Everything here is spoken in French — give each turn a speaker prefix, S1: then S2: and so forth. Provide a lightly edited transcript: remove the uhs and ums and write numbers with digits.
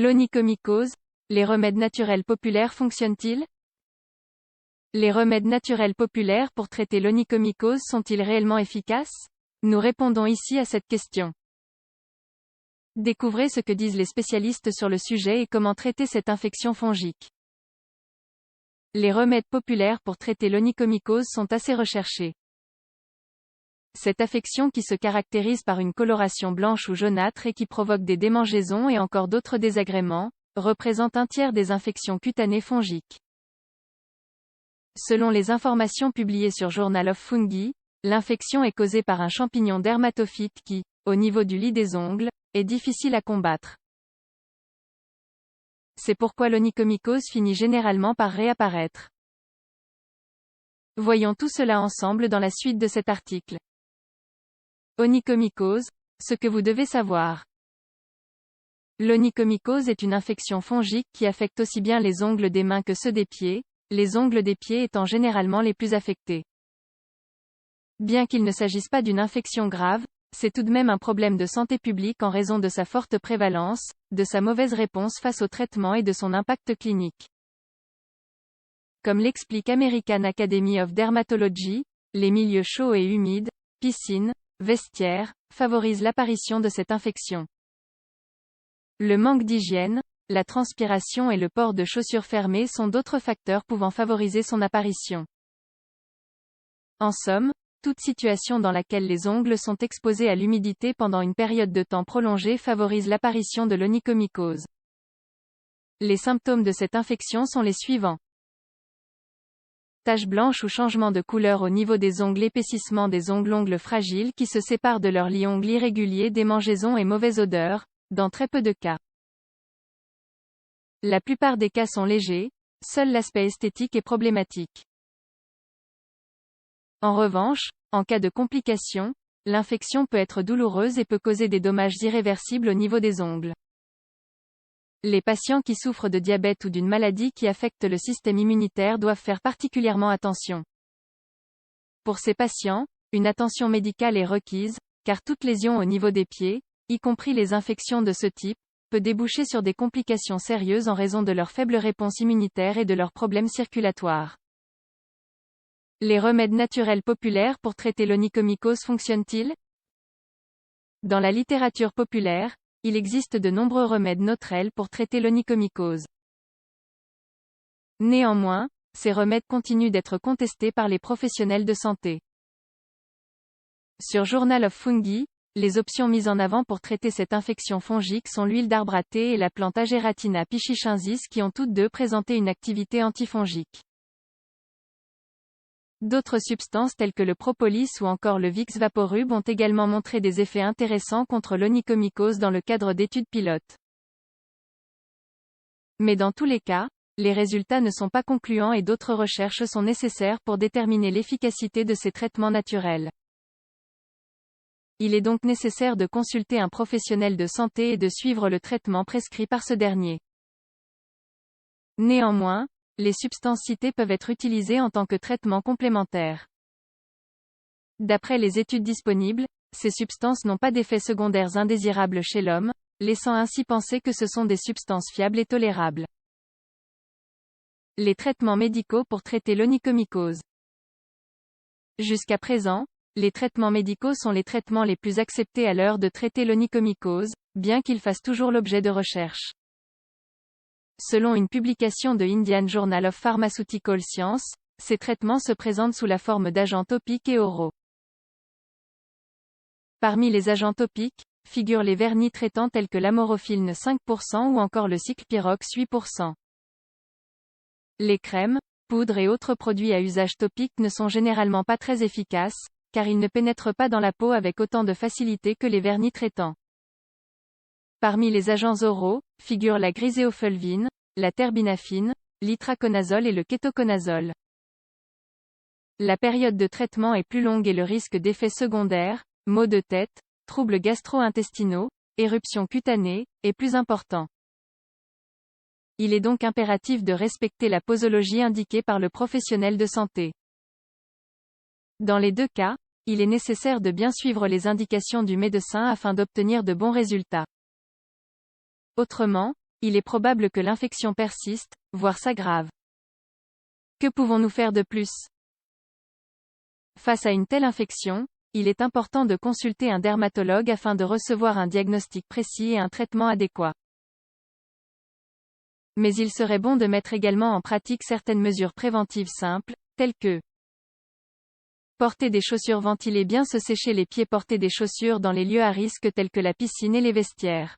S1: L'onychomycose, les remèdes naturels populaires fonctionnent-ils? Les remèdes naturels populaires pour traiter l'onychomycose sont-ils réellement efficaces? Nous répondons ici à cette question. Découvrez ce que disent les spécialistes sur le sujet et comment traiter cette infection fongique. Les remèdes populaires pour traiter l'onychomycose sont assez recherchés. Cette affection qui se caractérise par une coloration blanche ou jaunâtre et qui provoque des démangeaisons et encore d'autres désagréments, représente un tiers des infections cutanées fongiques. Selon les informations publiées sur Journal of Fungi, l'infection est causée par un champignon dermatophyte qui, au niveau du lit des ongles, est difficile à combattre. C'est pourquoi l'onychomycose finit généralement par réapparaître. Voyons tout cela ensemble dans la suite de cet article. Onychomycose, ce que vous devez savoir. L'onychomycose est une infection fongique qui affecte aussi bien les ongles des mains que ceux des pieds, les ongles des pieds étant généralement les plus affectés. Bien qu'il ne s'agisse pas d'une infection grave, c'est tout de même un problème de santé publique en raison de sa forte prévalence, de sa mauvaise réponse face au traitement et de son impact clinique. Comme l'explique American Academy of Dermatology, les milieux chauds et humides, piscines, vestiaires, favorisent l'apparition de cette infection. Le manque d'hygiène, la transpiration et le port de chaussures fermées sont d'autres facteurs pouvant favoriser son apparition. En somme, toute situation dans laquelle les ongles sont exposés à l'humidité pendant une période de temps prolongée favorise l'apparition de l'onychomycose. Les symptômes de cette infection sont les suivants. Taches blanches ou changement de couleur au niveau des ongles, épaississement des ongles fragiles qui se séparent de leur lit, ongles irréguliers, démangeaisons et mauvaise odeur, dans très peu de cas. La plupart des cas sont légers, seul l'aspect esthétique est problématique. En revanche, en cas de complications, l'infection peut être douloureuse et peut causer des dommages irréversibles au niveau des ongles. Les patients qui souffrent de diabète ou d'une maladie qui affecte le système immunitaire doivent faire particulièrement attention. Pour ces patients, une attention médicale est requise, car toute lésion au niveau des pieds, y compris les infections de ce type, peut déboucher sur des complications sérieuses en raison de leur faible réponse immunitaire et de leurs problèmes circulatoires. Les remèdes naturels populaires pour traiter l'onychomycose fonctionnent-ils? Dans la littérature populaire, il existe de nombreux remèdes naturels pour traiter l'onychomycose. Néanmoins, ces remèdes continuent d'être contestés par les professionnels de santé. Sur Journal of Fungi, les options mises en avant pour traiter cette infection fongique sont l'huile d'arbre à thé et la plante Ageratina pichichensis qui ont toutes deux présenté une activité antifongique. D'autres substances telles que le propolis ou encore le Vicks Vaporub ont également montré des effets intéressants contre l'onychomycose dans le cadre d'études pilotes. Mais dans tous les cas, les résultats ne sont pas concluants et d'autres recherches sont nécessaires pour déterminer l'efficacité de ces traitements naturels. Il est donc nécessaire de consulter un professionnel de santé et de suivre le traitement prescrit par ce dernier. Néanmoins, les substances citées peuvent être utilisées en tant que traitement complémentaire. D'après les études disponibles, ces substances n'ont pas d'effets secondaires indésirables chez l'homme, laissant ainsi penser que ce sont des substances fiables et tolérables. Les traitements médicaux pour traiter l'onychomycose. Jusqu'à présent, les traitements médicaux sont les traitements les plus acceptés à l'heure de traiter l'onychomycose, bien qu'ils fassent toujours l'objet de recherches. Selon une publication de Indian Journal of Pharmaceutical Science, ces traitements se présentent sous la forme d'agents topiques et oraux. Parmi les agents topiques, figurent les vernis traitants tels que l'amorphine 5% ou encore le cyclopyrox 8%. Les crèmes, poudres et autres produits à usage topique ne sont généralement pas très efficaces, car ils ne pénètrent pas dans la peau avec autant de facilité que les vernis traitants. Parmi les agents oraux, figurent la griséofulvine, la terbinafine, l'itraconazole et le kétoconazole. La période de traitement est plus longue et le risque d'effets secondaires, maux de tête, troubles gastro-intestinaux, éruptions cutanées, est plus important. Il est donc impératif de respecter la posologie indiquée par le professionnel de santé. Dans les deux cas, il est nécessaire de bien suivre les indications du médecin afin d'obtenir de bons résultats. Autrement, il est probable que l'infection persiste, voire s'aggrave. Que pouvons-nous faire de plus? Face à une telle infection, il est important de consulter un dermatologue afin de recevoir un diagnostic précis et un traitement adéquat. Mais il serait bon de mettre également en pratique certaines mesures préventives simples, telles que porter des chaussures ventilées, bien se sécher les pieds, porter des chaussures dans les lieux à risque tels que la piscine et les vestiaires.